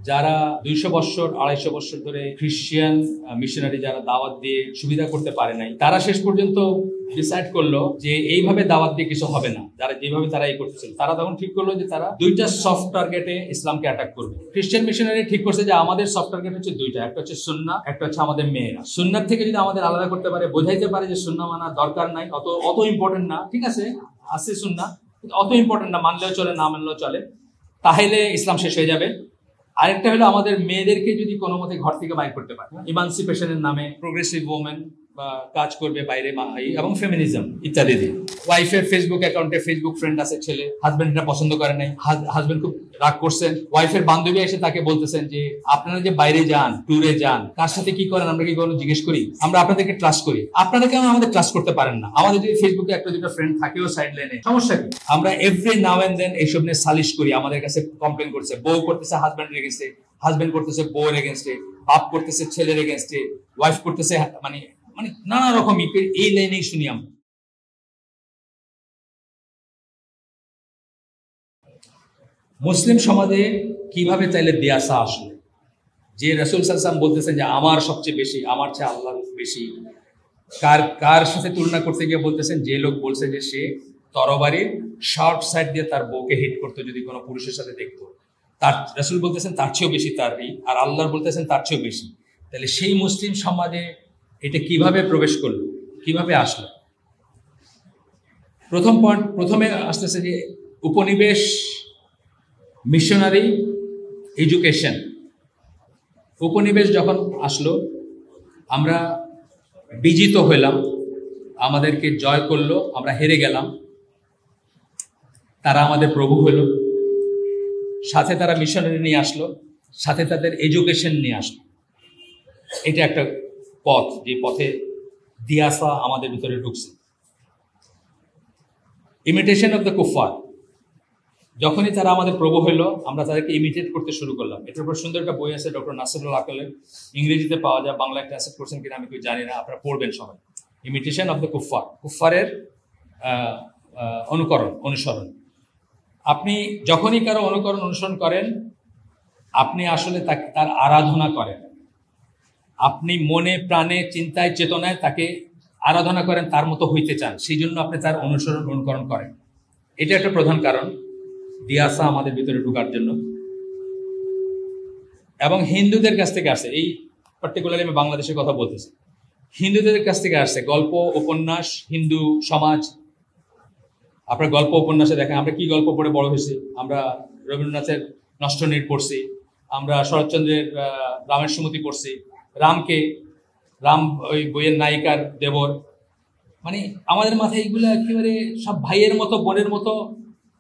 যারা 200 বছর 250 বছর ধরে খ্রিস্টান মিশনারি যারা দাওয়াত দিয়ে সুবিধা করতে পারে নাই, তারা শেষ পর্যন্ত ডিসাইড করলো যে এইভাবে দাওয়াত দিয়ে কিছু হবে না। যারা যেভাবে তারা এই করতেছিল, তারা তখন ঠিক করলো যে তারা দুইটা সফট টার্গেটে ইসলামকে অ্যাটাক করবে। খ্রিস্টান মিশনারি ঠিক করছে যে আমাদের সফট টার্গেট হচ্ছে দুইটা, একটা হচ্ছে সুন্নাহ, একটা হচ্ছে আমাদের মেয়েরা। সুন্নাহ থেকে যদি আমাদের আলাদা করতে পারে, বোঝাইতে পারে যে সুন্নাহ মানা দরকার নাই, অত ইম্পর্টেন্ট না, ঠিক আছে আছে সুন্নাহ, অত ইম্পর্টেন্ট না, মানলেও চলে না মানলেও চলে, তাহলে ইসলাম শেষ হয়ে যাবে। আরেকটা হলো আমাদের মেয়েদেরকে যদি কোনো মতে ঘর থেকে বাইর করতে পারে, ইমানসিপেশনের নামে প্রোগ্রেসিভ ওমেন বা কাজ করবে বাইরে, এবং ফেমিনিজম ইত্যাদি দিয়ে। ওয়াইফের ফেসবুক অ্যাকাউন্টে ফেসবুক ফ্রেন্ড আছে ছেলে, হাজবেন্ড এটা পছন্দ করে নাই, হাজবেন্ড খুব রাগ করছেন, ওয়াইফের বান্ধবী এসে তাকে বলতেছেন যে আপনারা যে বাইরে যান, ট্যুরে যান, কার সাথে কি করেন আমরা কি কোনো জিজ্ঞেস করি? আমরা আপনাদেরকে ট্রাস্ট করি, আপনারা কেন আমাদের ট্রাস্ট করতে পারেন না? আমাদের যদি ফেসবুকে একটা দুটো ফ্রেন্ড থাকেও সাইড লাইনে, সমস্যা কি? আমরা এভরি নাও এন্ড দেন এইসব নিয়ে সালিশ করি, আমাদের কাছে কমপ্লেন করছে, বউ করতেছে হাজবেন্ডের এগেনস্টে, হাজবেন্ড করতেছে বউয়ের এগেনস্টে, বাপ করতেছে ছেলের এগেনস্টে, ওয়াইফ করতেছে মানে নানা রকম এই লাইনেই শুনি আমরা। মুসলিম সমাজে কিভাবে চাইলে দিয়াসা আসলে, যে রাসূল সাল্লাল্লাহু আলাইহি ওয়াসাল্লাম বলতেছেন যে আমার সবচেয়ে বেশি, আমার চেয়ে আল্লাহ বেশি, কার সাথে তুলনা করতে গিয়ে বলতেছেন যে লোক বলছে যে সে তরবারির শর্ট সাইড দিয়ে তার বউকে হিট করতো যদি কোনো পুরুষের সাথে দেখতো, তার রাসূল বলতেছেন তার চেয়েও বেশি তার আর আল্লাহর বলতেছেন তার চেয়েও বেশি। তাহলে সেই মুসলিম সমাজে এটা কিভাবে প্রবেশ করলো, কিভাবে আসলো? প্রথম পয়েন্ট, প্রথমে আসতেছে যে উপনিবেশ, মিশনারি, এডুকেশন। উপনিবেশ যখন আসলো, আমরা বিজিত হইলাম, আমাদেরকে জয় করলো, আমরা হেরে গেলাম, তারা আমাদের প্রভু হলো, সাথে তারা মিশনারি নিয়ে আসলো, সাথে তাদের এডুকেশন নিয়ে আসলো। এটা একটা পথ, যে পথে দিয়াসা আমাদের ভিতরে ঢুকছে। ইমিটেশন অফ দ্য কুফার, যখনই তারা আমাদের প্রভু হইলো, আমরা তাদেরকে ইমিটেট করতে শুরু করলাম। এটার উপর সুন্দর একটা বই আছে ডক্টর নাসিরুল আকলের, ইংরেজিতে পাওয়া যায়, বাংলা ট্রান্সলেট করছেন কিনা আমি কেউ জানি না, আপনারা পড়বেন সবাই। ইমিটেশন অফ দ্য কুফার, কুফারের অনুসরণ। আপনি যখনই কারো অনুসরণ করেন, আপনি আসলে তার আরাধনা করেন, আপনি মনে প্রাণে চিন্তায় চেতনায় তাকে আরাধনা করেন, তার মতো হইতে চান, সেই জন্য আপনি তার অনুকরণ করেন। এটা একটা প্রধান কারণ দিয়াসা আমাদের ভিতরে ঢোকার জন্য। এবং হিন্দুদের কাছ থেকে আসে, এই পার্টিকুলারলি আমি বাংলাদেশের কথা বলতেছি, হিন্দুদের কাছ থেকে আসছে গল্প উপন্যাস, হিন্দু সমাজ। আপনার গল্প উপন্যাসে দেখেন আমরা কি গল্প পড়ে বড় হয়েছি। আমরা রবীন্দ্রনাথের নষ্টনীড় পড়ছি, আমরা শরৎচন্দ্রের রামের সুমতি পড়ছি, রাম ওই বইয়ের নায়িকার দেবর, মানে আমাদের মাথায় এইগুলো একেবারে সব ভাইয়ের মতো বোনের মতো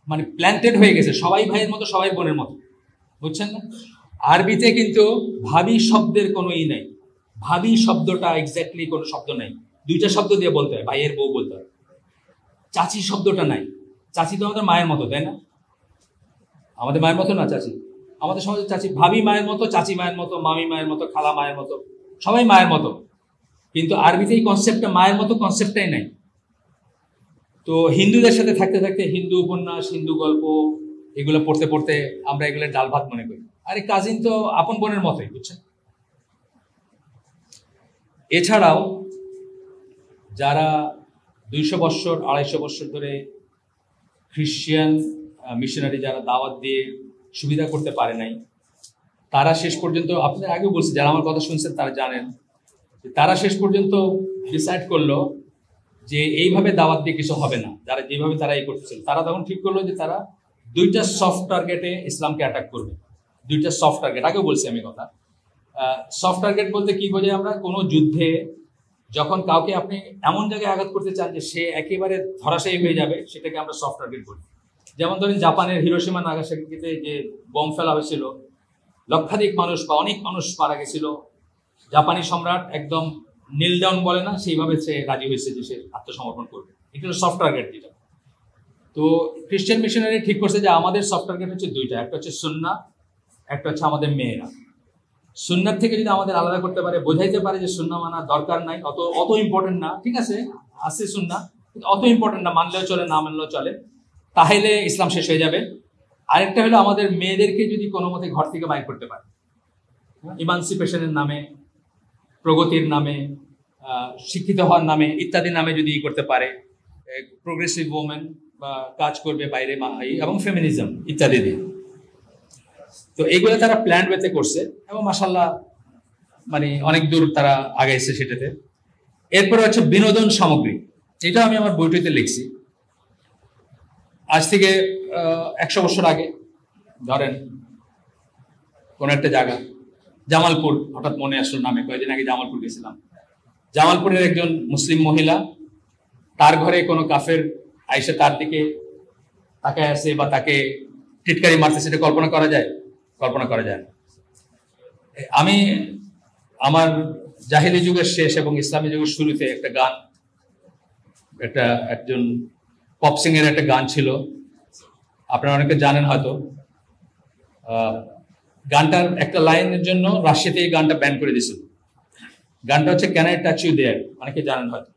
মানে প্ল্যান্টেড হয়ে গেছে, সবাই ভাইয়ের মতো সবাই বোনের মতো, বুঝছেন না? আরবিতে কিন্তু ভাবি শব্দের কোনো নাই, ভাবি শব্দটা এক্স্যাক্টলি কোনো শব্দ নাই, দুইটা শব্দ দিয়ে বলতে হয়, ভাইয়ের বউ বলতে হয়। চাচি শব্দটা নাই, চাচি তো আমাদের মায়ের মতো, তাই না? আমাদের মায়ের মতো না চাচি, আমাদের সমাজে চাচি, ভাবি মায়ের মতো, চাচি মায়ের মতো, মামি মায়ের মতো, খালা মায়ের মতো, সবাই মায়ের মতো। কিন্তু আরবিতে এই কনসেপ্টটা মায়ের মতো কনসেপ্টটাই নাই। তো হিন্দুদের সাথে থাকতে থাকতে হিন্দু উপন্যাস, হিন্দু গল্প এগুলো পড়তে পড়তে আমরা এগুলো ডাল ভাত মনে করি, আরে কাজিন তো আপন বোনের মতোই, বুঝছেন? এছাড়াও যারা 200 বছর 250 বছর ধরে খ্রিস্টান মিশনারি যারা দাওয়াত দিয়ে সুবিধা করতে পারে নাই, তারা শেষ পর্যন্ত, আপনাদের আগেও বলছি, যারা আমার কথা শুনছেন তারা জানেন, তারা শেষ পর্যন্ত ডিসাইড করলো যে এইভাবে দাওয়াত দিয়ে কিছু হবে না। যারা যেভাবে তারা এই করতেছিল, তারা তখন ঠিক করলো যে তারা দুইটা সফট টার্গেটে ইসলামকে অ্যাটাক করবে। দুইটা সফট টার্গেট, আগেও বলছি আমি কথা। সফট টার্গেট বলতে কি বোঝায়? আমরা কোনো যুদ্ধে যখন কাউকে আপনি এমন জায়গায় আঘাত করতে চান যে সে একেবারে ধরাশায়ী হয়ে যাবে, সেটাকে আমরা সফট টার্গেট বলি। যেমন ধরেন জাপানের হিরোশিমা নাগাসাকিতে যে বোম ফেলা হয়েছিল, লক্ষাধিক মানুষ বা অনেক মানুষ মারা গেছিল, জাপানি সম্রাট একদম নীল ডাউন বলে না, সেইভাবে সে রাজি হয়েছে যে সে আত্মসমর্পণ করবে। এটা হলো সফট টার্গেট যেটা। তো খ্রিস্টান মিশনারি ঠিক করছে যে আমাদের সফট টার্গেট হচ্ছে দুইটা, একটা হচ্ছে সুন্নাহ, একটা হচ্ছে আমাদের মেয়েরা। সুন্নাহ থেকে যদি আমাদের আলাদা করতে পারে, বোঝাইতে পারে যে সুন্নাহ মানা দরকার নাই, অত ইম্পর্টেন্ট না, ঠিক আছে আছে সুন্নাহ, অত ইম্পর্টেন্ট না, মানলেও চলে না মানলেও চলে, তাহলে ইসলাম শেষ হয়ে যাবে। আরেকটা হলো আমাদের মেয়েদেরকে যদি কোনো মতে ঘর থেকে বাইর করতে পারে, ইমানসিপেশনের নামে, প্রগতির নামে, শিক্ষিত হওয়ার নামে ইত্যাদি নামে যদি করতে পারে, প্রোগ্রেসিভ ওমেন বা কাজ করবে বাইরে এবং ফেমিনিজম ইত্যাদি দিয়ে। তো এইগুলো তারা প্ল্যান ওয়েতে করছে এবং মাশাআল্লাহ মানে অনেক দূর তারা আগাইছে সেটাতে। এরপরে হচ্ছে বিনোদন সামগ্রী, এটা আমি আমার বইটিতে লিখছি। আজ থেকে 100 বছর আগে ধরেন কোন একটা জায়গা, জামালপুর, হঠাৎ মনে আসলো নামে, কয়েকদিন আগে জামালপুর গেছিলাম। জামালপুরের একজন মুসলিম মহিলা, তার ঘরে কোনো কাফের আইসে তার দিকে তাকায় আছে বা তাকে টিটকারি মারতে, সেটা কল্পনা করা যায়? কল্পনা করা যায় না। আমি আমার জাহিলি যুগের শেষ এবং ইসলামী যুগের শুরুতে একটা গান, একজন পপ সিং এর একটা গান ছিল, আপনারা অনেকে জানেন হয়তো। গানটার একটা লাইনের জন্য রাশিয়াতে এই গানটা ব্যান করে দিয়েছিল। গানটা হচ্ছে can I touch you there, অনেকে জানেন হয়তো,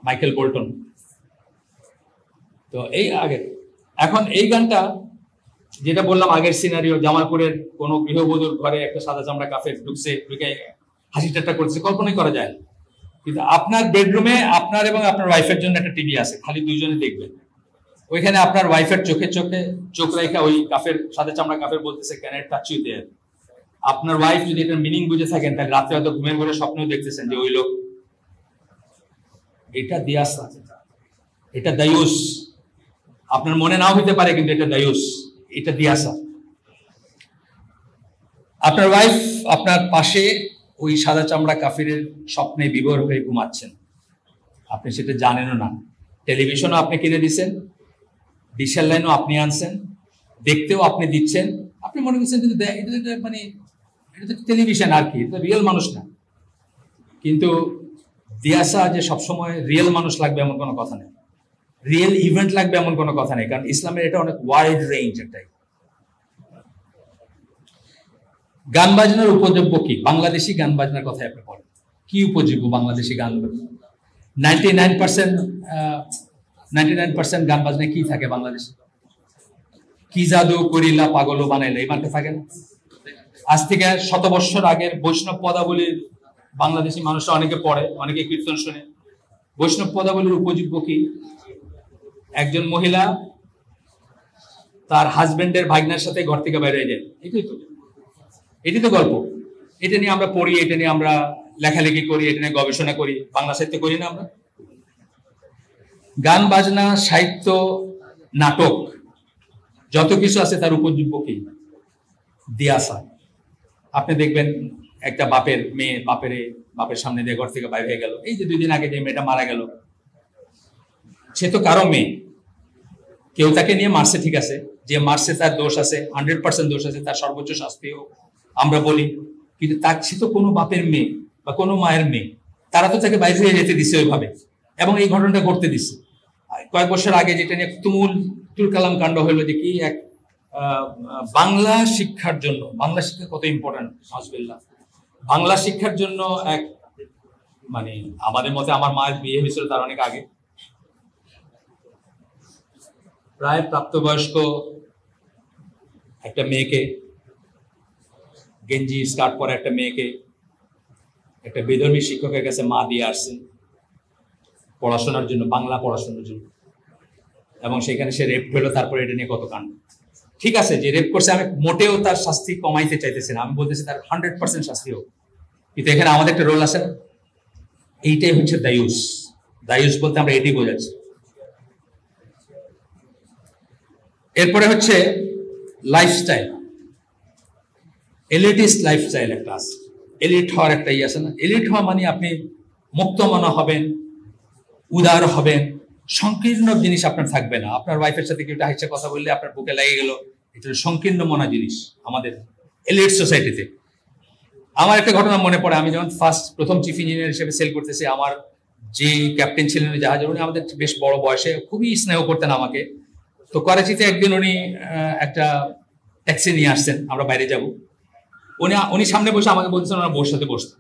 মাইকেল বোল্টন। তো এই আগে, এখন এই গানটা যেটা বললাম আগের সিনারিও, জামালপুরের কোন গৃহবধূর ঘরে একটা সাদা চামড়া কাফের ঢুকছে, ঢুকে হাসি ঠাট্টা করছে, কল্পনাই করা যায় না। কিন্তু আপনার বেডরুমে আপনার এবং আপনার ওয়াইফের জন্য একটা টিভি আছে, খালি দুইজনে দেখবেন। ওইখানে আপনার ওয়াইফের চোখে চোখে চোখ রেখে ওই কাফের, সাদা চামড়া কাফের বলতেছে can I touch you there. আপনার ওয়াইফ যদি এটার মিনিং বুঝে থাকেন, তাহলে রাত্রে হয়তো ঘুমের ঘরে স্বপ্নেও দেখতেছেন যে ওই লোক। এটা দিয়াসা, এটা দায়ুস। আপনার মনে নাও হইতে পারে, কিন্তু এটা দায়ুস, এটা দিয়াসা। আপনার ওয়াইফ আপনার পাশে ওই সাদা চামড়া কাফিরের স্বপ্নে বিভোর হয়ে ঘুমাচ্ছেন, আপনি সেটা জানেনও না। টেলিভিশনও আপনি কিনে দিচ্ছেন, ডিশের লাইনও আপনি আনছেন, দেখতেও আপনি দিচ্ছেন। আপনি মনে করছেন কিন্তু এটা মানে এটা তো টেলিভিশন, আর কি, এটা রিয়েল মানুষ না। কিন্তু দিয়াসা যে সবসময় রিয়েল মানুষ লাগবে এমন কোনো কথা নেই, রিয়েল ইভেন্ট লাগবে এমন কোনো কথা নেই, কারণ ইসলামের এটা অনেক ওয়াইড রেঞ্জ। একটাই গান বাজনার উপযোগ্য কি? বাংলাদেশি গান বাজনার কথা আপনি বলেন, কি উপযোগ্য বাংলাদেশি গান? 99% গান বাজনায় কি থাকে বাংলাদেশে? কি জাদু করিলা পাগল বানাইলা, এই মানটা থাকে না? আজ থেকে 100 বছর আগের বৈষ্ণব পদাবলীর বাংলাদেশি মানুষরা অনেকে পড়ে, অনেকে কীর্তন শুনে। বৈষ্ণব পদাবলীর উপযোগ্য কি? একজন মহিলা তার হাজবেন্ডের ভাগ্নের সাথে ঘর থেকে বাইরে যায়, এটাই তো গল্প। এটা নিয়ে আমরা পড়ি, এটা নিয়ে আমরা লেখালেখি করি, এটা নিয়ে গবেষণা করি, বাংলা সাহিত্য করি না আমরা? গান বাজনা, সাহিত্য, নাটক, যত কিছু আছে তার উপযোগ্য কি? দিয়াসা। আপনি দেখবেন একটা বাপের মেয়ে বাপের সামনে দিয়ে ঘর থেকে বাইরে হয়ে গেল। এই যে 2 দিন আগে যে মেয়েটা মারা গেল, সে তো কারো মেয়ে, কেউ তাকে নিয়ে মারছে, ঠিক আছে, যে মারছে তার দোষ আছে, 100% দোষ আছে, তার সর্বোচ্চ শাস্তিও আমরা বলি। কিন্তু তার সে তো কোনো বাপের মেয়ে বা কোনো মায়ের মেয়ে, তারা তো তাকে বাইরে হয়ে যেতে দিচ্ছে ওইভাবে, এবং এই ঘটনাটা ঘটতে দিচ্ছে। কয়েক বছর আগে যেটা নিয়ে তুল কালাম কাণ্ড হইলো, যে কি এক বাংলা শিক্ষার জন্য, বাংলা শিক্ষা কত ইম্পর্টেন্ট, নাজবিল্লাহ, বাংলা শিক্ষার জন্য এক, মানে আমাদের মতে, আমার মায়ের বিয়ে হয়েছিল তার অনেক আগে, প্রায় প্রাপ্তবয়স্ক একটা মেয়েকে, গেঞ্জি স্কার্ট পরে একটা মেয়েকে একটা বেধর্মী শিক্ষকের কাছে মা দিয়ে আসছেন পড়াশোনার জন্য, বাংলা পড়াশোনার জন্য, এবং সেখানে সে রেপ হলো। তারপরে এটা নিয়ে কত কাণ্ড। ঠিক আছে, যে রেপ করছে, আমি মোটেও তার শাস্তি কমাইতে চাইতেছি না, আমি বলতেছি তার 100% শাস্তি হোক। কিন্তু এখানে আমাদের একটা রোল আছে না? এইটাই হচ্ছে দায়ুস। দায়ুস বলতে আমরা এটাই বোঝাচ্ছি। এরপরে হচ্ছে লাইফস্টাইল, এলিটিস্ট লাইফস্টাইল একটা আছে, এলিট হওয়ার একটা আছে না? এলিট হওয়া মানে আপনি মুক্তমনা হবেন, উদার হবেন, সংকীর্ণ জিনিস আপনার থাকবে না। আপনার ওয়াইফের সাথে কেউ হাসিয়ে কথা বললে আপনার বুকে লেগে গেল, এটা সংকীর্ণ মনা জিনিস আমাদের এলিট সোসাইটিতে। আমার একটা ঘটনা মনে পড়ে, আমি যখন প্রথম চিফ ইঞ্জিনিয়ার হিসেবে সেল করতেছি, আমার যে ক্যাপ্টেন ছিলেন জাহাজের, উনি আমাদের বেশ বড় বয়সে, খুবই স্নেহ করতেন আমাকে। তো করাচিতে একদিন উনি একটা ট্যাক্সি নিয়ে আসছেন, আমরা বাইরে যাব, উনি সামনে বসে আমাকে বলছেন ওনার বউর সাথে বসতে।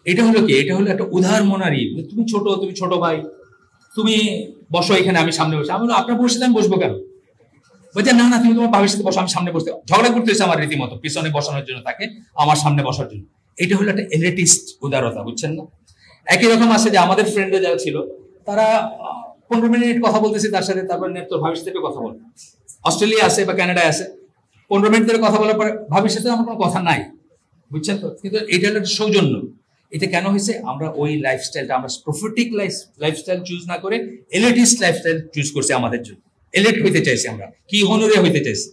এটা হলো কি? এটা হলো একটা উদার মনারি, তুমি ছোট ভাই, তুমি বসো এখানে, আমি সামনে বসে। আমি বললাম আপনার বসে আমি বসবো কেন? বলছে না না তুমি তোমার ভাবির সাথে বসো, আমি সামনে বসতে, ঝগড়া করতেছে আমার রীতিমতো পিছনে বসানোর জন্য তাকে আমার সামনে বসার জন্য। এটা হলো একটা এলিটিস্ট উদারতা, বুঝছেন না? একই রকম আছে যে আমাদের ফ্রেন্ডে যারা ছিল তারা 15 মিনিট কথা বলতেছে তার সাথে, তারপর তোর ভাবির সাথে কথা বল। অস্ট্রেলিয়া আছে বা কানাডায় আছে, 15 মিনিট ধরে কথা বলার পরে ভাবির সাথে আমার কোনো কথা নাই, বুঝছেন তো? কিন্তু এটা হলো সৌজন্য। এটা কেন হয়েছে? আমরা ওই লাইফস্টাইলটা, আমরা প্রফিটিক লাইফস্টাইল চুজ না করে এলিটিস্ট লাইফস্টাইল চুজ করছি আমাদের জন্য। এলিট হইতে চাইছি আমরা, কি হনুরে হইতে চাইছি।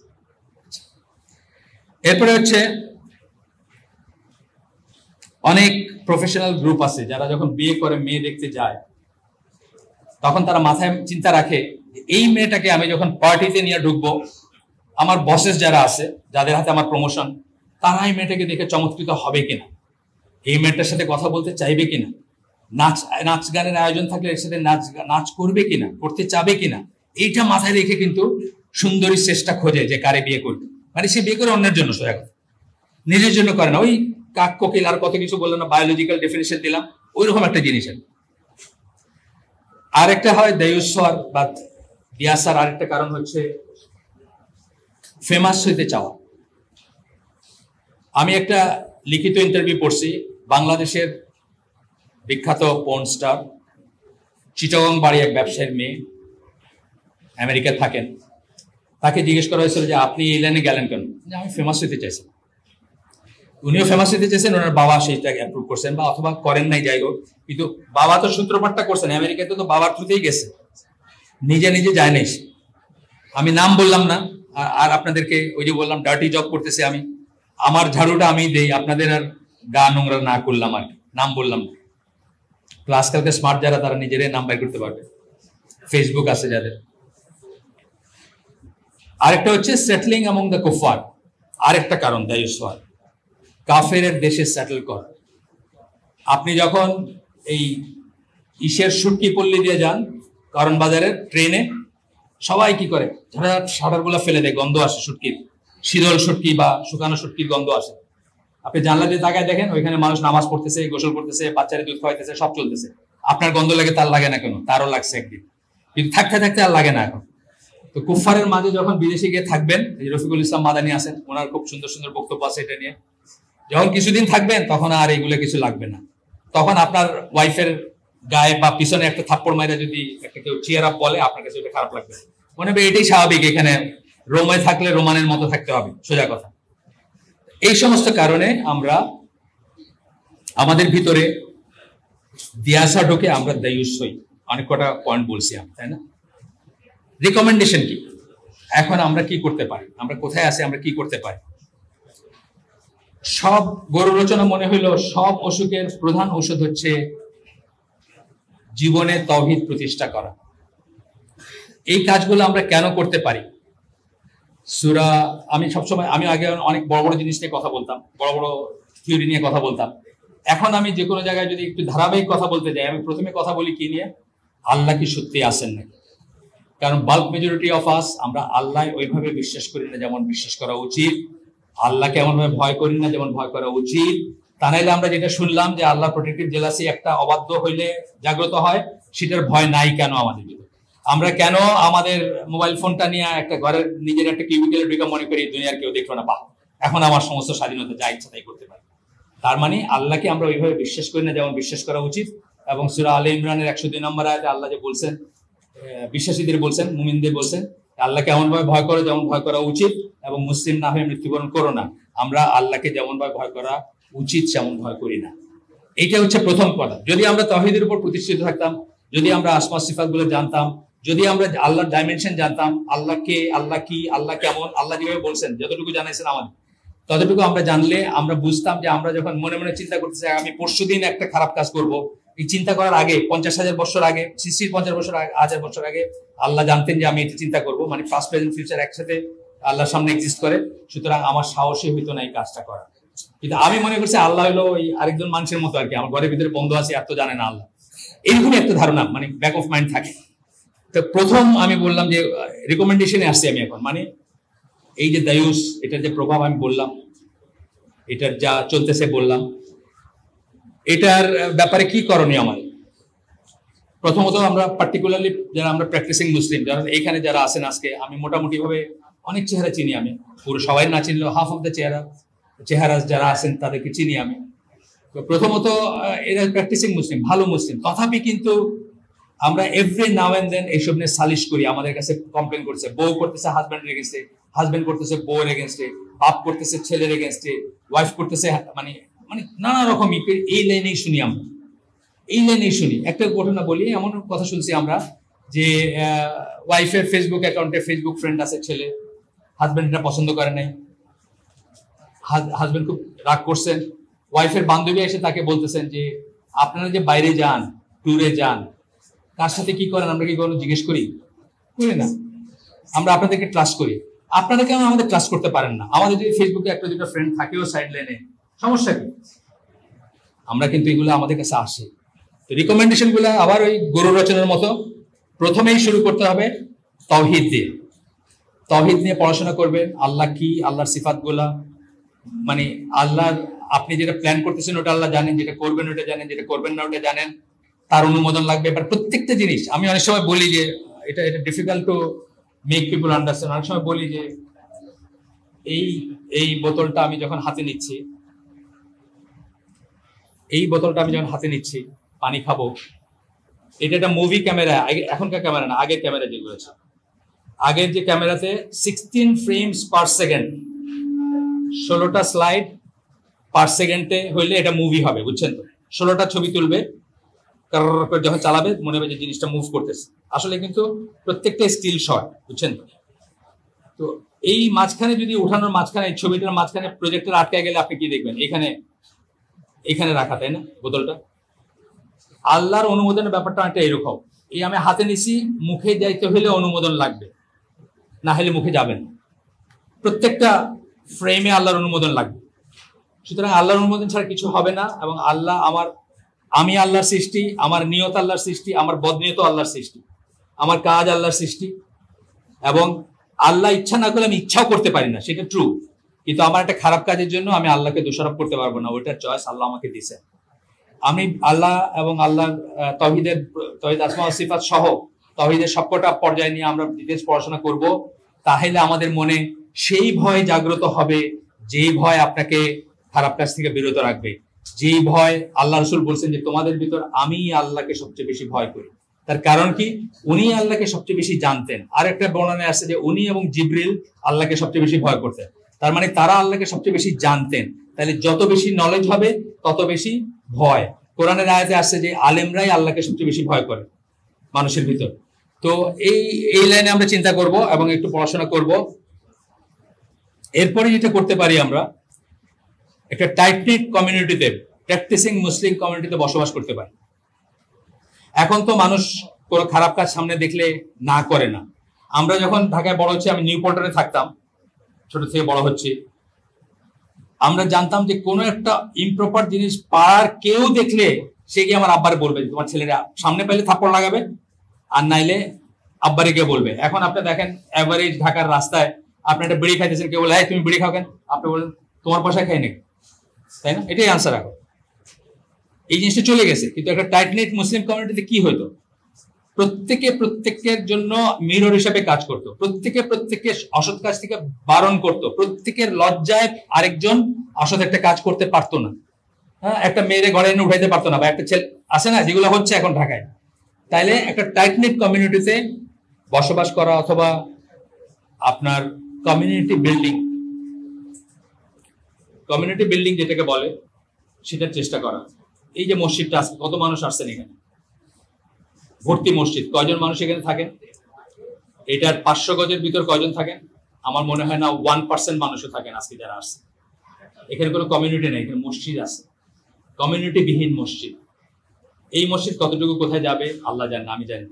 এরপরে হচ্ছে অনেক প্রফেশনাল গ্রুপ আছে যারা যখন বিয়ে করে মেয়ে দেখতে যায় তখন তারা মাথায় চিন্তা রাখে এই মেয়েটাকে আমি যখন পার্টিতে নিয়ে ঢুকবো, আমার বসেস যারা আছে যাদের হাতে আমার প্রমোশন, তারা এই মেয়েটাকে দেখে চমৎকৃত হবে কিনা, এই মেয়েটার সাথে কথা বলতে চাইবে কিনা, নাচ গানের আয়োজন থাকলে এর সাথে নাচ করবে কিনা, করতে চাবে কিনা, এইটা মাথায় রেখে কিন্তু সুন্দরী চেষ্টা খোঁজে যে কারে বিয়ে করবে। মানে সে বিয়ে করে অন্যের জন্য, সোজা কথা, নিজের জন্য করে না। ওই কাক কোকিল আর কত কিছু বললাম না, বায়োলজিক্যাল ডেফিনেশন দিলাম, ওইরকম একটা জিনিস। আর একটা হয় দেয়স্বর বা দিয়াসার। আরেকটা কারণ হচ্ছে ফেমাস হইতে চাওয়া। আমি একটা লিখিত ইন্টারভিউ পড়ছি, বাংলাদেশের বিখ্যাত পর্ন স্টার, চিটাগং বাড়ি এক ব্যবসায়ীর মেয়ে, আমেরিকায় থাকেন। তাকে জিজ্ঞেস করা হয়েছিল যে আপনি এই লাইনে গেলেন কেন? যে আমি ফেমাস হইতে চাইছি। উনিও ফেমাস হইতে চেয়েছেন, ওনার বাবা সেইটাকে অ্যাপ্রুভ করছেন বা অথবা করেন নাই, যাই হোক, কিন্তু বাবা তো সূত্রপাতটা করছেন। আমেরিকাতে তো বাবার থ্রুতেই গেছে, নিজে নিজে যায় নাই। আমি নাম বললাম না, আর আপনাদেরকে ওই যে বললাম ডার্টি জব করতেছে আমি, আমার ঝাড়ুটা আমি দেই, আপনাদের আর গা নোংরা না করলাম আর কি, নাম বললাম না। প্লাস কালকে স্মার্ট যারা, তারা নিজেরাই নাম বাই করতে পারবে, ফেসবুক আছে যাদের। আরেকটা হচ্ছে সেটলিং অ্যামং দ্য কুফার। আরেকটা কারণ দায়ুস্বর, কাফের দেশে সেটেল কর। আপনি যখন এই ইসের সুটকি পল্লী দিয়ে যান কারণ বাজারের ট্রেনে, সবাই কি করে শাটার গুলা ফেলে দেয়, গন্ধ আসে সুটকির, শীতল সুটকি বা শুকানো সুটকির গন্ধ আসে। আপনি জানলা দিয়ে তাকায় দেখেন, ওইখানে মানুষ নামাজ পড়তেছে, গোসল করতেছে, বাচ্চারা দুধ খাওয়াইতেছে, সব চলতেছে। আপনার গন্ধ লাগে, তার লাগে না কেন? তারও লাগছে একদিন, কিন্তু থাকতে থাকতে আর লাগে না এখন। তো কুফারের মাঝে যখন বিদেশে গিয়ে থাকবেন, রফিকুল ইসলাম মাদানী আছেন, ওনার খুব সুন্দর সুন্দর বক্তব্য আছে এটা নিয়ে। যখন কিছুদিন থাকবেন তখন আর এগুলো কিছু লাগবে না। তখন আপনার ওয়াইফের গায়ে বা পিছনে একটা থাপ্পড় মাইরা যদি একটা কেউ চিয়ার আপ বলে, আপনার কাছে ওটা খারাপ লাগবে, মনে হবে এটাই স্বাভাবিক, এখানে রোমে থাকলে রোমানের মতো থাকতে হবে, সোজা কথা। এই সমস্ত কারণে আমরা আমাদের ভিতরে দিয়াসা ঢোকে, আমরা দায়ুস হই। অনেক কটা পয়েন্ট বলছি আমি, তাই না? রিকমেন্ডেশন কি? এখন আমরা কি করতে পারি? আমরা কোথায় আছি? আমরা কি করতে পারি? সব গৌররচনা মনে হইল সব অসুখের প্রধান ঔষধ হচ্ছে জীবনে তাওহীদ প্রতিষ্ঠা করা। এই কাজগুলো আমরা কেন করতে পারি? সূরা, আমি সবসময়, আমি আগে অনেক বড় বড় জিনিস নিয়ে কথা বলতাম, বড় বড় থিওরি নিয়ে কথা বলতাম। এখন আমি যে কোনো জায়গায় যদি একটু ধারাবাহিক কথা বলতে যাই, আমি প্রথমে কথা বলি কি নিয়ে? আল্লাহ কি সত্যি আছেন নাকি? কারণ বাল্ক মেজরিটি অফ আস, আমরা আল্লাহ ওইভাবে বিশ্বাস করি না যেমন বিশ্বাস করা উচিত, আল্লাহকে এমনভাবে ভয় করি না যেমন ভয় করা উচিত। তা নাইলে আমরা যেটা শুনলাম যে আল্লাহ প্রোটেক্টিভ জেলাসি একটা অবাধ্য হইলে জাগ্রত হয়, সেটার ভয় নাই কেন আমাদের ভিতরে? আমরা কেন আমাদের মোবাইল ফোনটা নিয়ে একটা ঘরের নিজের একটা কিউবিকেলে ঢুকে মনে করি দুনিয়ার কেউ দেখলো না, বা এখন আমার সমস্ত স্বাধীনতা, যা ইচ্ছা তাই করতে পারি? তার মানে আল্লাহকে আমরা ওইভাবে বিশ্বাস করি না যেমন বিশ্বাস করা উচিত। এবং সূরা আলে ইমরানের 102 নম্বর আয়াতে আল্লাহ যে বলছেন, বিশ্বাসীদের বলছেন, মুমিনদের বলছেন, আল্লাহকে এমনভাবে ভয় করো যেমন ভয় করা উচিত, এবং মুসলিম না হয়ে মৃত্যুবরণ করো না। আমরা আল্লাহকে যেমনভাবে ভয় করা উচিত সেমন ভয় করি না। এইটা হচ্ছে প্রথম কথা। যদি আমরা তাওহীদের উপর প্রতিষ্ঠিত থাকতাম, যদি আমরা আসমা সিফাত গুলো জানতাম, যদি আমরা আল্লাহর ডাইমেনশন জানতাম, আল্লাহকে, আল্লাহ কি, আল্লাহ কেমন, আল্লাহ যেভাবে বলছেন, যতটুকু জানাইছেন আমাদের, ততটুকু আমরা জানলে আমরা বুঝতাম যে আমরা যখন মনে মনে চিন্তা করতেছি আমি পরশুদিন একটা খারাপ কাজ করব, এই চিন্তা করার আগে 50,000 বছর আগে, সৃষ্টির 50 বছর আগে, 1000 বছর আগে আল্লাহ জানতেন যে আমি এটা চিন্তা করব। মানে পাস্ট প্রেজেন্ট ফিউচার একসাথে আল্লাহর সামনে এক্সিস্ট করে। সুতরাং আমার সাহসী হইতো না এই কাজটা করা। কিন্তু আমি মনে করছি আল্লাহ হলো ওই আরেকজন মানুষের মতো আর কি, আমার ঘরের ভিতরে বন্ধ আছে, এত জানে না আল্লাহ, এইরকমই একটা ধারণা মানে ব্যাক অফ মাইন্ড থাকে। তো প্রথম আমি বললাম যে রিকমেন্ডেশনে আসছি আমি এখন, মানে এই যে দায়ুস, এটার যে প্রভাব আমি বললাম, এটার যা চলতেছে বললাম, এটার ব্যাপারে কি করণীয় আমাদের? প্রথমত আমরা পার্টিকুলারলি যারা আমরা প্র্যাকটিসিং মুসলিম, যারা এইখানে যারা আছেন আজকে, আমি মোটামুটি ভাবে অনেক চেহারা চিনি আমি, পুরো সবাই না চিনলেও হাফ অফ দ্য চেহারা যারা আছেন তাদেরকে চিনি আমি। তো প্রথমত এরা প্র্যাকটিসিং মুসলিম, ভালো মুসলিম, তথাপি কিন্তু আমরা এভরি নাও এন্ড দেন এইসব নিয়ে সালিশ করি। আমাদের কাছে কমপ্লেন করছে, বউ করতেছে হাজব্যান্ডের এগেনস্টে, হাজব্যান্ড করতেছে বউয়ের এগেনস্টে, বাপ করতেছে ছেলের এগেনস্টে, ওয়াইফ করতেছে, মানে মানে নানা রকম এই লাইনেই শুনি আমরা, এই লাইনেই শুনি। একটা ঘটনা বলি, এমন কথা শুনছি আমরা যে ওয়াইফের ফেসবুক অ্যাকাউন্টে ফেসবুক ফ্রেন্ড আছে ছেলে, হাজব্যান্ডটা পছন্দ করে নাই, হাজব্যান্ড খুব রাগ করছেন, ওয়াইফের বান্ধবী এসে তাকে বলতেছেন যে আপনারা যে বাইরে যান, ট্যুরে যান, কার সাথে কি করেন আমরা কি কোনো জিজ্ঞেস করি না, আমরা আপনাদেরকে ট্রাস্ট করি, আপনারা কেন আমাদের ট্রাস্ট করতে পারেন না? আমাদের যদি ফেসবুকে একটা দুটো ফ্রেন্ড থাকেও সাইড লাইনে, সমস্যা কি? আমরা কিন্তু এগুলো আমাদের কাছে আসে। তো রিকমেন্ডেশন গুলো আবার ওই গরু রচনার মতো, প্রথমেই শুরু করতে হবে তাওহীদ দিয়ে। তাওহীদ নিয়ে পড়াশোনা করবেন, আল্লাহ কি, আল্লাহর সিফাত গুলা, মানে আল্লাহর আপনি যেটা প্ল্যান করতেছেন ওটা আল্লাহ জানেন, যেটা করবেন ওটা জানেন, যেটা করবেন না ওটা জানেন, তার অনুমোদন লাগবে। এবার প্রত্যেকটা জিনিস আমি অনেক সময় বলি যে এটা difficult to make people understand. অনেক সময় বলি যে এই বোতলটা আমি যখন হাতে নিচ্ছি, পানি খাবো, এটা একটা মুভি ক্যামেরা, এখনকার ক্যামেরা না, আগের ক্যামেরা যেগুলো আছে, আগের যে ক্যামেরাতে 16 ফ্রেমস পার সেকেন্ড, 16টা স্লাইড পার সেকেন্ডে হইলে এটা মুভি হবে, বুঝছেন তো? 16টা ছবি তুলবে, যখন চালাবে মনে হবে যে জিনিসটা মুভ করতেছে, আসলে কিন্তু প্রত্যেকটা স্টিল শট, বুঝছেন তো? তো এই মাঝখানে যদি উঠানোর মাঝখানে, ছবিটার মাঝখানে প্রজেক্টর আটকে গেলে আপনি কি দেখবেন? এখানে রাখা, তাই না বোতলটা? আল্লাহর অনুমোদনের ব্যাপারটা একটা এরকম, এই আমি হাতে নিছি, মুখে যাইতে হলে অনুমোদন লাগবে, না হলে মুখে যাবে না। প্রত্যেকটা ফ্রেমে আল্লাহর অনুমোদন লাগবে। সুতরাং আল্লাহর অনুমোদন ছাড়া কিছু হবে না। এবং আমি আল্লাহর সৃষ্টি, আমার নিয়ত আল্লাহর সৃষ্টি, আমার বদনিয়ত আল্লাহর সৃষ্টি, আমার কাজ আল্লাহর সৃষ্টি, এবং আল্লাহ ইচ্ছা না করলে আমি ইচ্ছাও করতে পারি না, সেটা ট্রু। কিন্তু আমার একটা খারাপ কাজের জন্য আমি আল্লাহকে দোষারোপ করতে পারবো না, ওইটার চয়েস আল্লাহ আমাকে দিয়েছে। আমি আল্লাহ এবং আল্লাহর তাওহীদ আসমা ওয়া সিফাত সহ তাওহীদের সবকটা পর্যায়ে নিয়ে আমরা ডিটেইলস পড়াশোনা করব। তাহলে আমাদের মনে সেই ভয় জাগ্রত হবে, যেই ভয় আপনাকে খারাপ কাজ থেকে বিরত রাখবে, যেই ভয় আল্লাহ রাসূল বলছেন যে তোমাদের ভিতর আমি আল্লাহকে সবচেয়ে বেশি ভয় করি। তার কারণ কি? উনি আল্লাহকে সবচেয়ে বেশি জানতেন। আর একটা বর্ণনায় আসছে যে উনি এবং জিবরিল আল্লাহকে সবচেয়ে বেশি ভয় করতেন। তার মানে তারা আল্লাহকে সবচেয়ে বেশি জানতেন। তাহলে যত বেশি নলেজ হবে তত বেশি ভয়। কোরআনের আয়াতে আসছে যে আলেমরাই আল্লাহকে সবচেয়ে বেশি ভয় করে মানুষের ভিতর। তো এই লাইনে আমরা চিন্তা করব এবং একটু পড়াশোনা করব। এরপরে যেটা করতে পারি, আমরা একটা টাইট নিট কমিউনিটিতে, প্র্যাকটিসিং মুসলিম কমিউনিটিতে বসবাস করতে পারি। এখন তো মানুষ কোনো খারাপ কাজ সামনে দেখলে না করে না। আমরা যখন ঢাকায় বড় হচ্ছি, আমি নিউ পল্টনে থাকতাম, ছোট থেকে বড় হচ্ছি, আমরা জানতাম যে কোনো একটা ইমপ্রপার জিনিস পাড়ার কেউ দেখলে সে গিয়ে আমার আব্বারে বলবে, তোমার ছেলেরা সামনে পাইলে থাপ্পড় লাগাবে, আর নাইলে আব্বারে গিয়ে বলবে। এখন আপনি দেখেন এভারেজ ঢাকার রাস্তায় আপনি একটা বিড়ি খাইতেছেন, কেউ বলে হ্যাঁ তুমি বিড়ি খাও কেন? আপনি বলেন তোমার পয়সায় খাই নাকি, তাই না? এটাই আনসার। এখন এই জিনিসটা চলে গেছে। কিন্তু একটা টাইট নেট মুসলিম কমিউনিটিতে কি হইতো? প্রত্যেকের জন্য মিরর হিসাবে কাজ করতো, প্রত্যেকে অসৎ কাজ থেকে বারণ করত, প্রত্যেকের লজ্জায় আরেকজন অসৎ একটা কাজ করতে পারতো না। হ্যাঁ, একটা মেয়েরে ঘরে এনে উঠাইতে পারতো না, বা একটা ছেলে আছে না, যেগুলো হচ্ছে এখন ঢাকায়। তাইলে একটা টাইট নেট কমিউনিটিতে বসবাস করা, অথবা আপনার কমিউনিটি বিল্ডিং যেটাকে বলে, সেটার চেষ্টা করা। এই যে মসজিদটা আছে, কত মানুষ আসছেন এখানে, ভর্তি মসজিদ, কয়জন মানুষ এখানে থাকেন? এটার 500 গজের ভিতর কয়জন থাকেন? আমার মনে হয় না 1% মানুষও থাকেন আজকে যারা আসছে। এখানে কোনো কমিউনিটি নেই, এখানে মসজিদ আছে, কমিউনিটি বিহীন মসজিদ। এই মসজিদ কতটুকু কোথায় যাবে আল্লাহ জানেন, আমি জানি।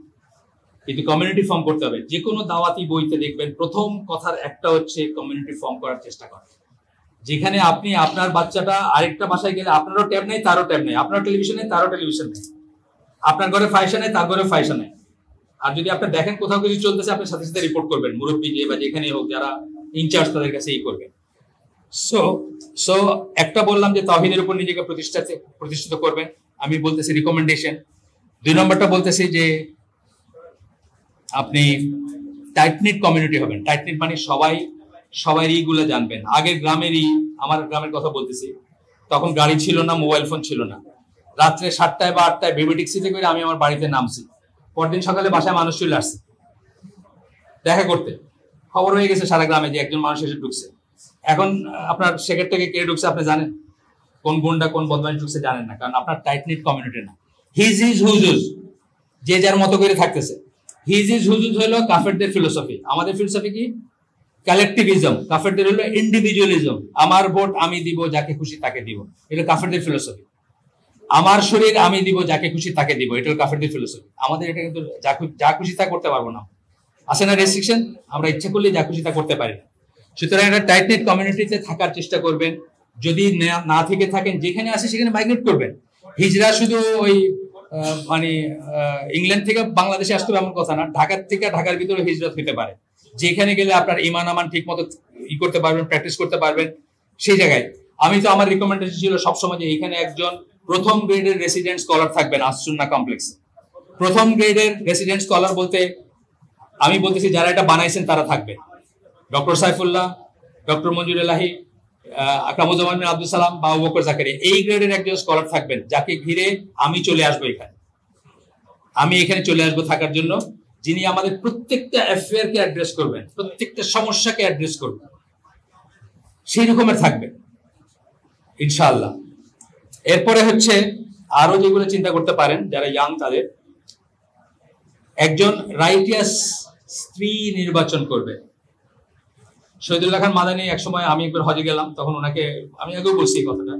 কিন্তু কমিউনিটি ফর্ম করতে হবে। যে কোনো দাওয়াতি বইতে দেখবেন প্রথম কথার একটা হচ্ছে কমিউনিটি ফর্ম করার চেষ্টা করা। যেখানে আপনি আপনার বাচ্চাটা আরেকটা বাসায় গেলে আপনারও ট্যাব নেই, তারও ট্যাব নেই, আপনার টেলিভিশন নেই, তারও টেলিভিশন নেই, আপনার ঘরে ফাইসা নেই, তার ঘরে ফাইসা নেই। আর যদি আপনি দেখেন কোথাও কিছু চলতেছে, আপনি সাথে সাথে রিপোর্ট করবেন, মুরব্বী যে বা যেখানে হোক, যারা ইনচার্জ তাদের কাছে করবেন। সো একটা বললাম যে তাওহীদের উপর নিজেকে প্রতিষ্ঠিত করবেন, আমি বলতেছি রিকমেন্ডেশন। 2 নম্বরটা বলতেছি যে আপনি টাইট নিট কমিউনিটি হবেন। টাইট নিট মানে সবাই এইগুলো জানবেন। আগের গ্রামেরই, আমার গ্রামের কথা বলতেছি, তখন গাড়ি ছিল না, মোবাইল ফোন ছিল না। রাত্রে 7টায় বা 8টায় বেবি ট্যাক্সিতে করে আমি আমার বাড়িতে নামছি, পরদিন সকালে বাসায় মানুষ চলে আসছে দেখা করতে। খবর হয়ে গেছে সারা গ্রামে যে একজন মানুষ এসে ঢুকছে। এখন আপনার সেকেন্ড থেকে কে ঢুকছে আপনি জানেন? কোন গুন্ডা কোন বদমাইশ ঢুকছে জানেন না, কারণ আপনার টাইট নিট কমিউনিটি না। হিজ হুজুজ, যে যার মতো করে থাকতেছে। হিজ হুজুজ হলো কাফেরদের ফিলোসফি। আমাদের ফিলোসফি কি? কালেকটিভিজম। কাফেরদের হলো ইন্ডিভিজুয়ালিজম। আমার ভোট আমি দিব, যাকে খুশি তাকে দিব, এটা কাফেরদের ফিলোসফি। আমার শরীর আমি দিব, যাকে খুশি তাকে দিব, এটা হলো কাফেরদের ফিলোসফি। আমাদের এটা কিন্তু যা খুশি তা করতে পারবো না, আছে না রেস্ট্রিকশন, আমরা ইচ্ছা করলে যা খুশি তা করতে পারি না। সুতরাং একটা টাইট নিট কমিউনিটিতে থাকার চেষ্টা করবেন। যদি না থেকে থাকেন, যেখানে আসে সেখানে মাইগ্রেট করবেন। হিজরা শুধু ওই মানে ইংল্যান্ড থেকে বাংলাদেশে আসতে হবে এমন কথা না, ঢাকার থেকে ঢাকার ভিতরে হিজরত হতে পারে। যেখানে গেলে আপনার ইমান আমান ঠিক মতো করতে পারবেন, প্র্যাকটিস করতে পারবেন, সেই জায়গায়। আমি তো আমার রিকমেন্ডেশন ছিল সবসময় যে এখানে একজন প্রথম গ্রেডের রেসিডেন্ট স্কলার থাকবেন আসুন্নাহ কমপ্লেক্সে। প্রথম গ্রেডের রেসিডেন্ট স্কলার বলতে আমি বলতেছি যারা এটা বানাইছেন তারা থাকবে। ডক্টর সাইফুল্লাহ, ডক্টর মঞ্জুর এলাহি, আকরামুজ্জামান বিন আব্দুল সালাম বা আবু বকর জাকারিয়া, এই গ্রেডের একজন স্কলার থাকবেন, যাকে ঘিরে আমি চলে আসবো এখানে। আমি এখানে চলে আসবো থাকার জন্য, যিনি আমাদের প্রত্যেকটা অ্যাফেয়ারকে অ্যাড্রেস করবেন, প্রত্যেকটা সমস্যাকে অ্যাড্রেস করবেন, সেই রকমের থাকবে ইনশাআল্লাহ। এরপরে হচ্ছে আরো যেগুলো চিন্তা করতে পারেন যারা ইয়াং, তাদের একজন রাইটিয়াস স্ত্রী নির্বাচন করবে। শহীদুল্লাহ খান মাদানী একসময়, আমি একবার হজে গেলাম, তখন ওনাকে আমি আগেও বলছি এই কথাটা,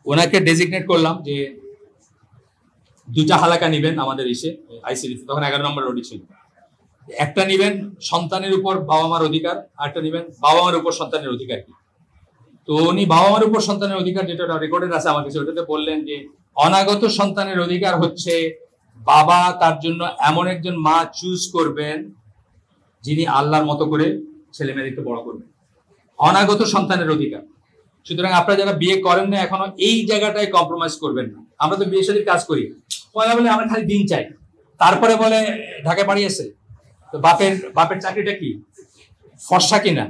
ওনাকে ডেজিগনেট করলাম যে 2টা হালাকা নিবেন আমাদের আইসিডিতে, তখন 11 নম্বর রোডি ছিল। একটা নিবেন সন্তানের উপর বাবা মার অধিকার, আরেকটা নিবেন বাবা মার উপর সন্তানের অধিকার কি। তো উনি বাবা মার উপর সন্তানের অধিকার, যেটা রেকর্ডেড আছে আমার কাছে, ওটাতে বললেন যে অনাগত সন্তানের অধিকার হচ্ছে বাবা তার জন্য এমন একজন মা চুজ করবেন যিনি আল্লাহর মতো করে ছেলে মেয়েদেরকে বড় করবেন। অনাগত সন্তানের অধিকার। সুতরাং আপনারা যারা বিয়ে করেন না এখনো, এই জায়গাটায় কম্প্রোমাইজ করবেন না। আমরা তো বিয়ে শাদীর কাজ করি, পয়লা বলে আমরা খালি দিন চাই, তারপরে বলে ঢাকায় পাঠিয়েছে। তো বাপের চাকরিটা কি? ফর্সা কিনা,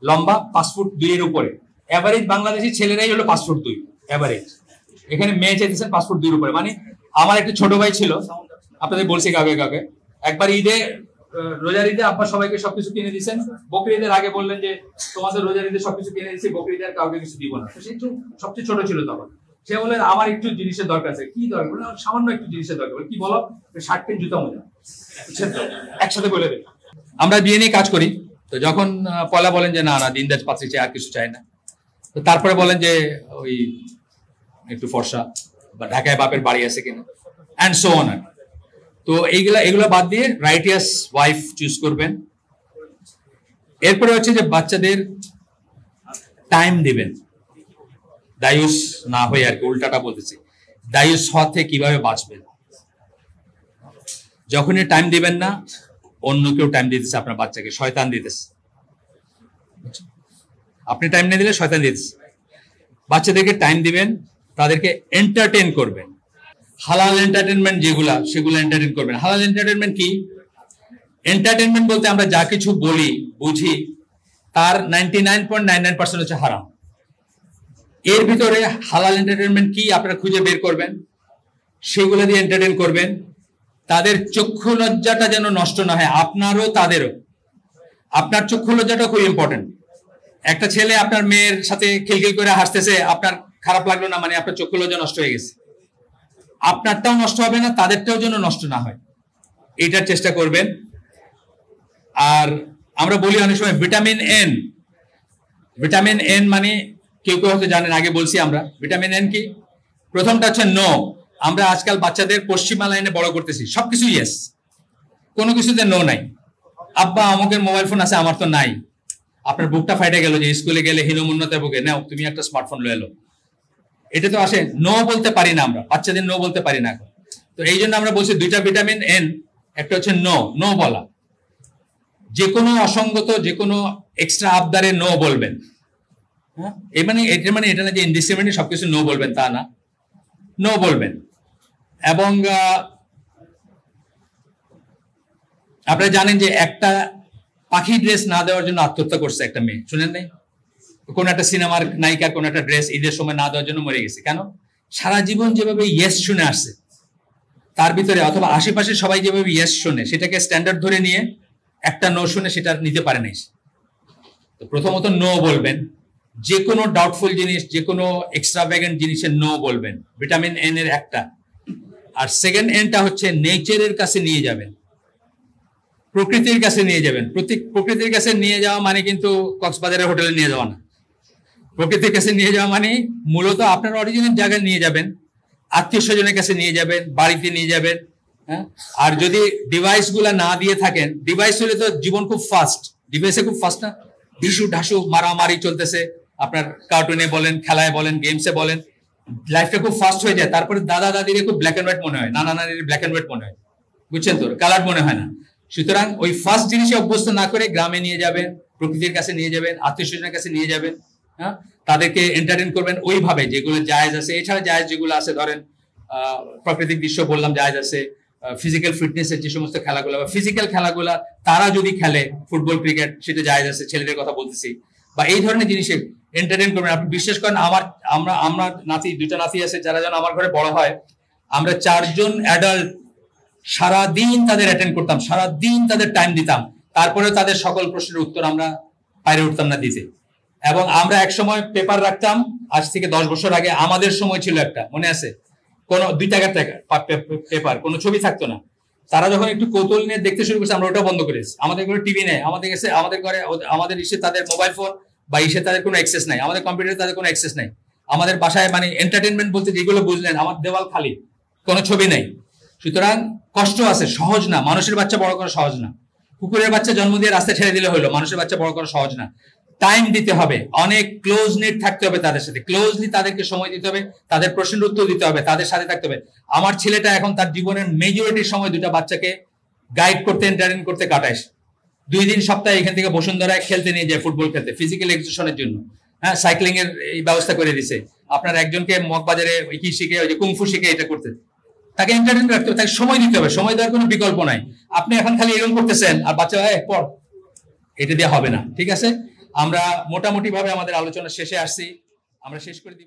লম্বা 5 ফুট 2 এর উপরে। এভারেজ বাংলাদেশি ছেলেরাই হলো 5 ফুট 2 এভারেজ। এখানে মেয়ে চাইতেছেন 5 ফুট 2 এর উপরে। মানে আমার একটা ছোট ভাই ছিল, আপনাদের বলছি কাউকে, একবার রোজার ঈদে আব্বা সবাইকে সবকিছু কিনে দিচ্ছেন, বকরি ঈদের আগে বললেন যে তোমাদের রোজার ঈদে সবকিছু কিনে দিচ্ছি, বকরি ঈদের কাউকে কিছু দিব না। তো সে সবচেয়ে ছোট ছিল তখন। সে বললেন আমার একটু জিনিসের দরকার আছে। কি দরকার? বলে সামান্য একটু জিনিসের দরকার। কি বলো? শার্ট প্যান্ট জুতা মোজা, বুঝছেন তো, একসাথে বলে দিই। আমরা বিয়ে নিয়ে কাজ করি, তো যখন পয়লা বলেন যে না দিন দাজ পাত্রী চাই, আর কিছু চাই না, তো তারপরে বলেন যে ওই একটু ফর্সা, বা ঢাকায় বাপের বাড়ি আছে কিনা, অ্যান্ড সো অন। তো এগুলো বাদ দিয়ে রাইটিয়াস ওয়াইফ চুজ করবেন। এরপরে হচ্ছে যে বাচ্চাদের টাইম দিবেন, দায়ুস না হয়ে, আর কি উল্টাটা বলতেছি, দায়ুস হওয়া থেকে কিভাবে বাঁচবেন। যখনই টাইম দিবেন না, অন্য কেউ টাইম দিতেছে আপনার বাচ্চাকে, শয়তান দিতেছে। আপনি টাইম না দিলে শয়তান দিতেছে। বাচ্চাদেরকে টাইম দিবেন, তাদেরকে এন্টারটেইন করবেন। হালাল এন্টারটেনমেন্ট সেগুলো এন্টারটেইন করবেন। হালাল এন্টারটেনমেন্ট কি? এন্টারটেনমেন্ট বলতে আমরা যা কিছু বলি বুঝি তার 99.99% হচ্ছে হারাম। এর ভিতরে হালাল এন্টারটেনমেন্ট কি আপনারা খুঁজে বের করবেন, সেগুলো দিয়ে এন্টারটেইন করবেন। তাদের চক্ষু লজ্জাটা যেন নষ্ট না হয়, আপনারও তাদেরও। আপনার চক্ষু লজ্জাটা খুব ইম্পর্টেন্ট। একটা ছেলে আপনার মেয়ের সাথে খিলখিল করে হাসতেছে, আপনার খারাপ লাগলো না, মানে আপনার চক্ষু লজ্জা নষ্ট হয়ে গেছে। আপনারটাও নষ্ট হবে না, তাদেরটাও যেন নষ্ট না হয়, এইটার চেষ্টা করবেন। আর আমরা বলি অনেক সময় ভিটামিন এন মানে কেউ হয়তো জানেন, আগে বলছি আমরা। ভিটামিন এন কি? প্রথমটা হচ্ছে নো। আমরা আজকাল বাচ্চাদের পশ্চিমা লাইনে বড় করতেছি, সবকিছু ইয়েস, কোনো কিছুতে নো নাই। আব্বা অমুকের মোবাইল ফোন আছে, আমার তো নাই। আপনার বুকটা ফাইটে গেল যে স্কুলে গেলে হীনমন্যতার বুকে, নাও তুমি একটা স্মার্টফোন লয়ে এলো। এটা তো আসে, নো বলতে পারি না আমরা, বাচ্চাদের নো বলতে পারি না। তো এই জন্য আমরা বলছি 2টা ভিটামিন এন, একটা হচ্ছে নো বলা। যে কোনো অসঙ্গত, যে কোনো এক্সট্রা আবদারে নো বলবেন। হ্যাঁ, এটা না যে ইনডিসক্রিমিনেট সবকিছু নো বলবেন, তা না, নো বলবেন। এবং আপনারা জানেন যে একটা পাখি ড্রেস না দেওয়ার জন্য আত্মহত্যা করছে একটা মেয়ে, শুনেন নাই? কোন একটা সিনেমার নায়িকা কোন একটা ড্রেস ঈদের সময় না দেওয়ার জন্য মরে গেছে। কেন? সারা জীবন যেভাবে ইয়েস শুনে আসছে তার ভিতরে, অথবা আশেপাশে সবাই যেভাবে ইয়েস শুনে সেটাকে স্ট্যান্ডার্ড ধরে নিয়ে একটা নো শুনে সেটা নিতে পারে নাই। তো প্রথমত নো বলবেন, যে কোনো ডাউটফুল জিনিস, যে কোনো এক্সট্রাভ্যাগেন্ট জিনিসের নো বলবেন, ভিটামিন এন এর একটা। আর সেকেন্ড এনটা হচ্ছে নেচারের কাছে নিয়ে যাবেন, প্রকৃতির কাছে নিয়ে যাবেন। প্রকৃতির কাছে নিয়ে যাওয়া মানে কিন্তু কক্সবাজারের হোটেলে নিয়ে যাওয়া না। প্রকৃতির কাছে নিয়ে যাওয়া মানে মূলত আপনার অরিজিনাল জায়গায় নিয়ে যাবেন, আত্মীয় স্বজনের কাছে নিয়ে যাবেন, বাড়িতে নিয়ে যাবেন। হ্যাঁ, আর যদি ডিভাইস গুলা না দিয়ে থাকেন, ডিভাইস হলে তো জীবন খুব ফাস্ট, ডিভাইসে খুব ফাস্ট না, ঢিসু ঢাসু মারামারি চলতেছে, আপনার কার্টুনে বলেন, খেলায় বলেন, গেমসে বলেন, লাইফটা খুব ফাস্ট হয়ে যায়। তারপরে দাদা দাদির খুব ব্ল্যাক অ্যান্ড হোয়াইট মনে হয়, নানা নানির ব্ল্যাক অ্যান্ড হোয়াইট মনে হয়, বুঝছেন তো, কালার মনে হয় না। সুতরাং ওই ফার্স্ট জিনিসে অভ্যস্ত না করে গ্রামে নিয়ে যাবেন, প্রকৃতির কাছে নিয়ে যাবেন, আত্মীয় স্বজনের কাছে নিয়ে যাবেন। হ্যাঁ, তাদেরকে এন্টারটেইন করবেন ওইভাবে যেগুলো জায়েজ আছে। এছাড়া জায়েজ যেগুলো আছে, ধরেন প্রাকৃতিক দৃশ্য বললাম জায়েজ আছে, ফিজিক্যাল ফিটনেসের যে সমস্ত খেলাগুলো বা ফিজিক্যাল খেলাগুলা তারা যদি খেলে, ফুটবল ক্রিকেট, সেটা জায়েজ আছে, ছেলেদের কথা বলতেছি, বা এই ধরনের জিনিসে এন্টারটেইন করবেন। আপনি বিশ্বাস করেন, আমরা নাতি, দুইটা নাতি আছে যারা যেন আমার ঘরে বড় হয়, আমরা 4 জন অ্যাডাল্ট সারাদিন তাদের অ্যাটেন্ড করতাম, সারাদিন তাদের টাইম দিতাম, তারপরে তাদের সকল প্রশ্নের উত্তর আমরা বাইরে উঠতাম না দিতে। এবং আমরা এক সময় পেপার রাখতাম, আজ থেকে 10 বছর আগে আমাদের সময় ছিল একটা, মনে আছে, কোন 2 টাকার পেপার, কোনো ছবি থাকতো না। তারা যখন একটু কৌতূহল নিয়ে দেখতে শুরু করছে, আমরা ওটা বন্ধ করেছি। আমাদের ঘরে টিভি নেই, আমাদের ঘরে আমাদের ইসে তাদের মোবাইল ফোন বা ইসে তাদের কোনো অ্যাক্সেস নাই, আমাদের কম্পিউটারে তাদের কোনো অ্যাক্সেস নাই। আমাদের বাসায় মানে এন্টারটেনমেন্ট বলতে যেগুলো বুঝলেন, আমার দেওয়াল খালি, কোনো ছবি নেই। সুতরাং কষ্ট আছে, সহজ না। মানুষের বাচ্চা বড় করা সহজ না। কুকুরের বাচ্চা জন্ম দিয়ে রাস্তায় ছেড়ে দিলে হলো, মানুষের বাচ্চা বড় করা সহজ না। টাইম দিতে হবে, অনেক ক্লোজ নেট থাকতে হবে তাদের সাথে, ক্লোজলি তাদেরকে সময় দিতে হবে, তাদের প্রশ্নের উত্তর দিতে হবে, তাদের সাথে থাকতে হবে। আমার ছেলেটা এখন তার জীবনের মেজরিটির সময় 2টা বাচ্চাকে গাইড করতে, এন্টারটেইন করতে কাটায়। 2 দিন সপ্তাহে এখান থেকে বসুন্ধরায় খেলতে নিয়ে যায়, ফুটবল খেলতে, ফিজিক্যাল এক্সারসাইজের জন্য। হ্যাঁ, সাইক্লিং এর এই ব্যবস্থা করে দিছে। আপনার একজনকে মগবাজারে কি শিখে, ওই যে কুংফু শিখে এটা করতে, তাকে এন্টারটেইন রাখতে হবে, তাকে সময় দিতে হবে। সময় দেওয়ার কোনো বিকল্প নাই। আপনি এখন খালি এরকম করতেছেন আর বাচ্চা পড়, এটা দিয়ে হবে না। ঠিক আছে, আমরা মোটামুটি ভাবে আমাদের আলোচনা শেষে আসছি, আমরা শেষ করে দিব।